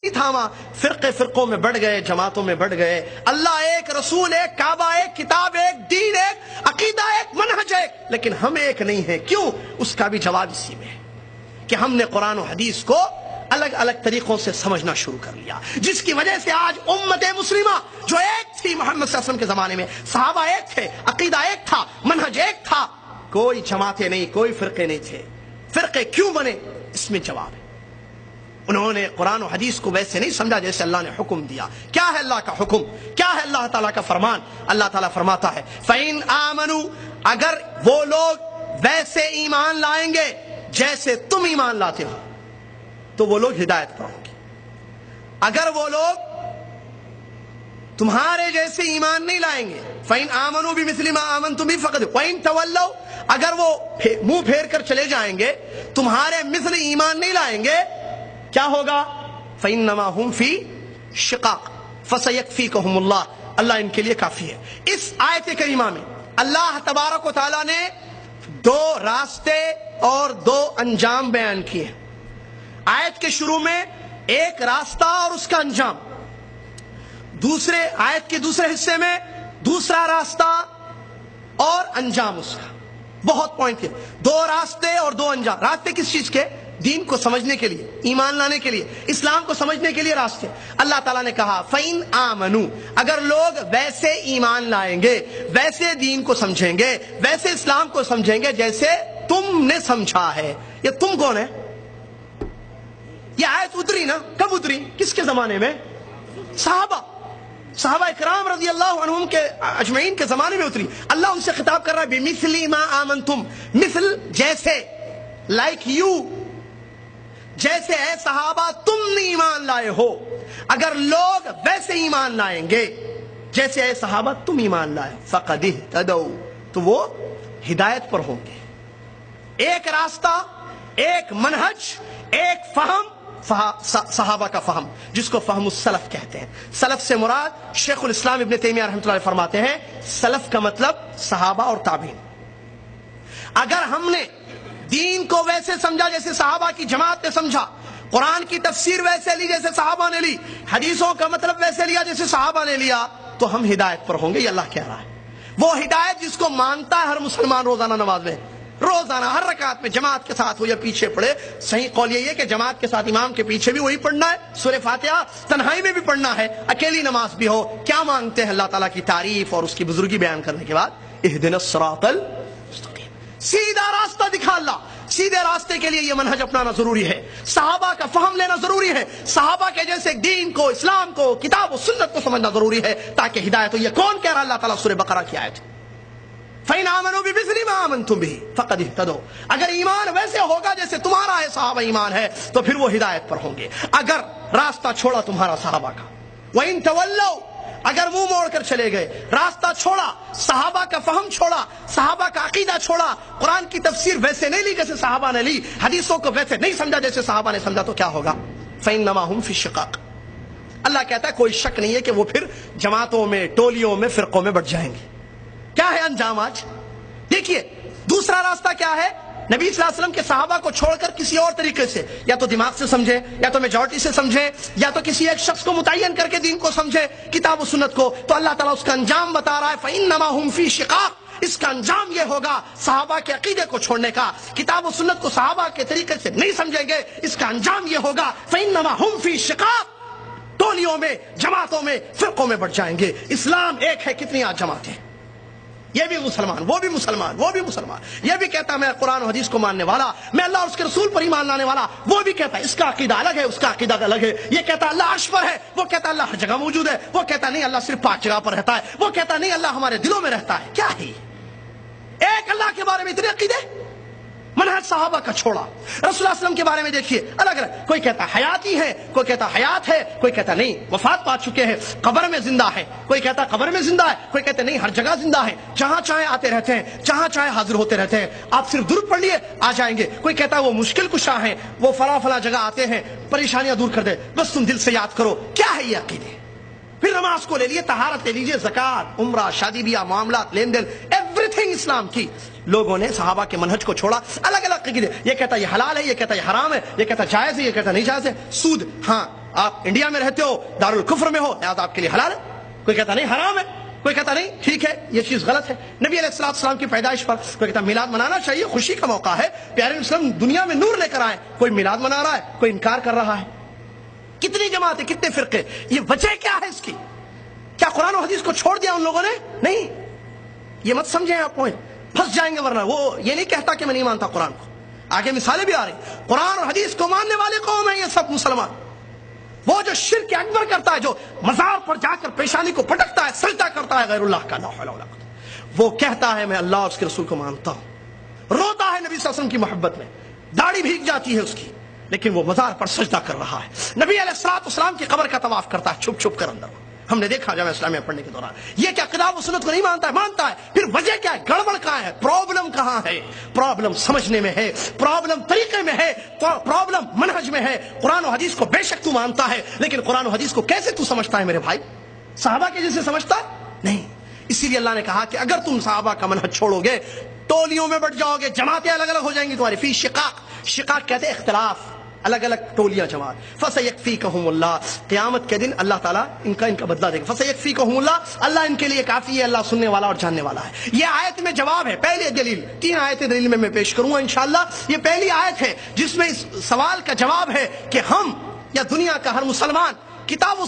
تھاما، فرقوں میں بڑھ گئے، جماعتوں میں بڑھ گئے۔ اللہ ایک، رسول ایک، کعبہ ایک، کتاب ایک، دین ایک، عقیدہ ایک، منہج ایک، لیکن ہم ایک نہیں ہیں۔ کیوں؟ اس کا بھی جواب اسی میں ہے کہ ہم نے قرآن و حدیث کو الگ الگ طریقوں سے سمجھنا شروع کر لیا، جس کی وجہ سے آج امت مسلمہ جو ایک تھی محمد صلی اللہ علیہ وسلم کے زمانے میں، صحابہ ایک تھے، عقیدہ ایک تھا، منہج ایک تھا، کوئی جماعتیں نہیں، کوئی فرقے نہیں تھے۔ فرقے کیوں بنے؟ اس میں جواب ہے، انہوں نے قرآن و حدیث کو ویسے نہیں سمجھا جیسے اللہ نے حکم دیا۔ کیا ہے اللہ کا حکم؟ کیا ہے اللہ تعالیٰ کا فرمان؟ اللہ تعالیٰ فرماتا ہے فَإِنْ آمَنُوا، اگر وہ لوگ ویسے ایمان لائیں گے جیسے تم ایمان لاتے ہو تو وہ لوگ ہدایت پر ہوں گے۔ اگر وہ لوگ تمہارے جیسے ایمان نہیں لائیں گے، فَإِنْ آمَنُوا بِمِثْلِ مَا آمَنْتُمْ بِهِ فَقَدْ وَإِنْ تَوَلَّوْا، اگر وہ منہ پھیر کر چلے جائیں گے، تمہارے مثل ایمان نہیں لائیں گے، کیا ہوگا؟ فَإِنَّمَا هُمْ فِي شِقَاقٍ فَسَيَكْفِيكَهُمُ اللَّهُ، اللہ ان کے لیے کافی ہے۔ اس آیت کریمہ میں اللہ تبارک و تعالیٰ نے دو راستے اور دو انجام بیان کیے ہیں۔ آیت کے شروع میں ایک راستہ اور اس کا انجام، دوسرے آیت کے دوسرے حصے میں دوسرا راستہ اور انجام اس کا۔ بہت پوائنٹ ہے، دو راستے اور دو انجام۔ راستے کس چیز کے؟ دین کو سمجھنے کے لیے، ایمان لانے کے لیے، اسلام کو سمجھنے کے لیے راستے۔ اللہ تعالیٰ نے کہا فَإِنْ آمَنُوا، اگر لوگ ویسے ایمان لائیں گے، ویسے دین کو سمجھیں گے، ویسے اسلام کو سمجھیں گے جیسے تم نے سمجھا ہے۔ یہ تم کون ہے؟ یہ آیت اتری نا، کب اتری؟ کس کے زمانے میں؟ صحابہ اکرام رضی اللہ عنہم کے اجمعین کے زمانے میں اتری۔ اللہ ان سے خطاب کر رہا ہے بِمِثْلِ مَا آمَنْتُمْ، مثل جیسے، لائک یو، جیسے اے صحابہ تم نے ایمان لائے ہو۔ اگر لوگ ویسے ایمان لائیں گے جیسے اے صحابہ تم ایمان لائے، فَقَدِ اهْتَدَوْا، تو وہ ہدایت پر ہوں گے۔ ایک راستہ، ایک منہج، ایک فہم، صحابہ کا فہم، جس کو فہم السلف کہتے ہیں۔ سلف سے مراد شیخ الاسلام ابن تیمیہ رحمۃ اللہ علیہ فرماتے ہیں سلف کا مطلب صحابہ اور تابعین۔ اگر ہم نے دین کو ویسے سمجھا جیسے صحابہ کی جماعت نے سمجھا، قرآن کی تفسیر ویسے لی جیسے صحابہ نے لی، حدیثوں کا مطلب ویسے لیا جیسے صحابہ نے لیا، تو ہم ہدایت پر ہوں گے۔ یہ اللہ کہہ رہا ہے۔ وہ ہدایت جس کو مانتا ہے ہر مسلمان روزانہ نماز میں، روزانہ ہر رکعت میں جماعت کے ساتھ ہو یا پیچھے پڑھے۔ صحیح قول یہ ہے کہ جماعت کے ساتھ امام کے پیچھے بھی وہی پڑھنا ہے، سورہ فاتحہ تنہائی میں بھی پڑھنا ہے، اکیلی نماز بھی ہو۔ کیا مانگتے ہیں اللہ تعالیٰ کی تعریف اور اس کی بزرگی بیان کرنے کے بعد؟ اہدنا الصراط المستقیم، سیدھا راستہ دکھا اللہ۔ سیدھے راستے کے لیے یہ منہج اپنانا ضروری ہے، صحابہ کا فہم لینا ضروری ہے، صحابہ کے جیسے دین کو، اسلام کو، کتاب و سنت کو سمجھنا ضروری ہے تاکہ ہدایت ہو۔ یہ کون کہہ رہا؟ اللہ تعالیٰ سورہ بقرہ کی آیت فَإِنْ آمَنُوا بِمِثْلِ مَا آمَنْتُمْ بِهِ فَقَدِ اهْتَدَوْا، اگر ایمان ویسے ہوگا جیسے تمہارا ہے، صحابہ ایمان ہے، تو پھر وہ ہدایت پر ہوں گے۔ اگر راستہ چھوڑا تمہارا صحابہ کا، وَإِنْ تَوَلَّوْا، اگر منہ موڑ کر چلے گئے، راستہ چھوڑا، صحابہ کا فہم چھوڑا، صحابہ کا عقیدہ چھوڑا، قرآن کی تفسیر ویسے نہیں لی جیسے صحابہ نے لی، حدیثوں کو ویسے نہیں سمجھا جیسے صحابہ نے سمجھا، تو کیا ہوگا؟ فَإِنَّمَا هُمْ فِي شِقَاقٍ، اللہ کہتا ہے کوئی شک نہیں ہے کہ وہ پھر جماعتوں میں، ٹولیوں میں، فرقوں میں بٹ جائیں گے۔ کیا ہے انجام آج؟ دیکھیے دوسرا راستہ کیا ہے؟ نبی صلی اللہ علیہ وسلم کے صحابہ کو چھوڑ کر کسی اور طریقے سے، یا تو دماغ سے سمجھے، یا تو میجورٹی سے سمجھے، یا تو کسی ایک شخص کو متعین کر کے دین کو سمجھے، کتاب و سنت کو، تو اللہ تعالیٰ اس کا انجام بتا رہا ہے فَإِنَّمَا هُمْ فِي شِقَاقٍ، اس کا انجام یہ ہوگا صحابہ کے عقیدے کو چھوڑنے کا، کتاب و سنت کو صحابہ کے طریقے سے نہیں سمجھیں گے، اس کا انجام یہ ہوگا فَإِنَّمَا هُمْ فِي شِقَاقٍ، ٹولیوں میں، جماعتوں میں، فرقوں میں بٹ جائیں گے۔ اسلام ایک ہے، کتنی آج جماعتیں، یہ بھی مسلمان، وہ بھی مسلمان، وہ بھی مسلمان، یہ بھی کہتا ہے میں قرآن و حدیث کو ماننے والا، میں اللہ اور اس کے رسول پر ایمان لانے والا، وہ بھی کہتا ہے اس کا عقیدہ الگ ہے، اس کا عقیدہ الگ ہے، یہ کہتا ہے اللہ عرش پر ہے، وہ کہتا ہے اللہ ہر جگہ موجود ہے، وہ کہتا نہیں اللہ صرف پاک جگہ پر رہتا ہے، وہ کہتا نہیں اللہ ہمارے دلوں میں رہتا ہے۔ کیا ہے ایک اللہ کے بارے میں اتنے عقیدے؟ منہج صحابہ کا چھوڑا۔ رسول اللہ صلی اللہ علیہ وسلم کے بارے میں دیکھیے الگ الگ، کوئی کہتا حیاتی ہے، کوئی کہتا حیات ہے، کوئی کہتا نہیں وفات پا چکے ہیں، قبر میں زندہ ہے، کوئی کہتا قبر میں زندہ ہے، کوئی کہتا نہیں ہر جگہ زندہ ہے، جہاں چاہے آتے رہتے ہیں، جہاں چاہے حاضر ہوتے رہتے ہیں، آپ صرف درود پڑھ لیے آ جائیں گے۔ کوئی کہتا ہے وہ مشکل کشا ہیں، وہ فلاں جگہ آتے ہیں، پریشانیاں دور کر دے، بس تم دل سے یاد کرو۔ کیا ہے یہ عقیدے؟ پھر نماز کو لے لیے، طہارت لے لیجیے، زکات، عمرہ، شادی بیاہ، معاملات، لین دین، ایوری تھنگ اسلام کی۔ لوگوں نے صحابہ کے منہج کو چھوڑا، الگ الگ عقیدے، یہ کہتا یہ حلال ہے، یہ کہتا یہ حرام ہے، یہ کہتا جائز ہے، یہ کہتا نہیں جائز ہے۔ سود، ہاں آپ انڈیا میں رہتے ہو، دارالکفر میں ہو، لہذا آپ کے لیے حلال ہے، کوئی کہتا نہیں حرام ہے، کوئی کہتا نہیں ٹھیک ہے یہ چیز غلط ہے۔ نبی علیہ السلام کی پیدائش پر کوئی کہتا میلاد منانا چاہیے، خوشی کا موقع ہے، پیارے اسلام دنیا میں نور لے کر آئے، کوئی میلاد منا رہا ہے، کوئی انکار کر رہا ہے۔ کتنی جماعتیں، کتنے فرقے، یہ وجہ کیا ہے اس کی؟ کیا قرآن و حدیث کو چھوڑ دیا ان لوگوں نے؟ نہیں، یہ مت سمجھیں آپ پوائنٹ، پھنس جائیں گے، ورنہ وہ یہ نہیں کہتا کہ میں نہیں مانتا قرآن کو، آگے مثالیں بھی آ رہی، قرآن اور حدیث کو ماننے والے قوم ہیں یہ سب مسلمان۔ وہ جو شرک اکبر کرتا ہے، جو مزار پر جا کر پیشانی کو پٹکتا ہے، سجدہ کرتا ہے غیر اللہ کا، لا حول ولا قوت، وہ کہتا ہے میں اللہ اور اس کے رسول کو مانتا ہوں، روتا ہے نبی صلی اللہ علیہ وسلم کی محبت میں، داڑھی بھیگ جاتی ہے اس کی، لیکن وہ مزار پر سجدہ کر رہا ہے، نبی علیہ السلام کی قبر کا طواف کرتا ہے چھپ چھپ کر اندر، ہم نے دیکھا جامعہ اسلامیہ پڑھنے کے دوران۔ یہ کیا کتاب و سنت کو نہیں مانتا ہے؟ مانتا ہے، پھر وجہ کیا ہے؟ گڑبڑ کہاں ہے؟ پرابلم کہاں ہے؟ پرابلم سمجھنے میں ہے، پرابلم طریقے میں ہے، پرابلم منہج میں ہے۔ قرآن و حدیث کو بے شک تو مانتا ہے، لیکن قرآن و حدیث کو کیسے تو سمجھتا ہے میرے بھائی؟ صحابہ کے جیسے سمجھتا ہے؟ نہیں۔ اسی لیے اللہ نے کہا کہ اگر تم صحابہ کا منہج چھوڑو گے، ٹولیوں میں بٹ جاؤ گے، جماعتیں الگ الگ ہو جائیں گی تمہاری، فی شقاق، شقاق کہتے ہیں اختلاف، الگ الگ ٹولیاں جماعت، فسیکفیکہم اللہ، قیامت کے دن اللہ تعالیٰ ان کا بدلہ دے گا، فسیکفیکہم اللہ، اللہ ان کے لیے کافی ہے، اللہ سننے والا اور جاننے والا ہے۔ یہ آیت میں جواب ہے، پہلی دلیل، 3 آیتیں دلیل میں پیش کروں گا انشاءاللہ۔ یہ پہلی آیت ہے جس میں اس سوال کا جواب ہے کہ ہم یا دنیا کا ہر مسلمان کتاب و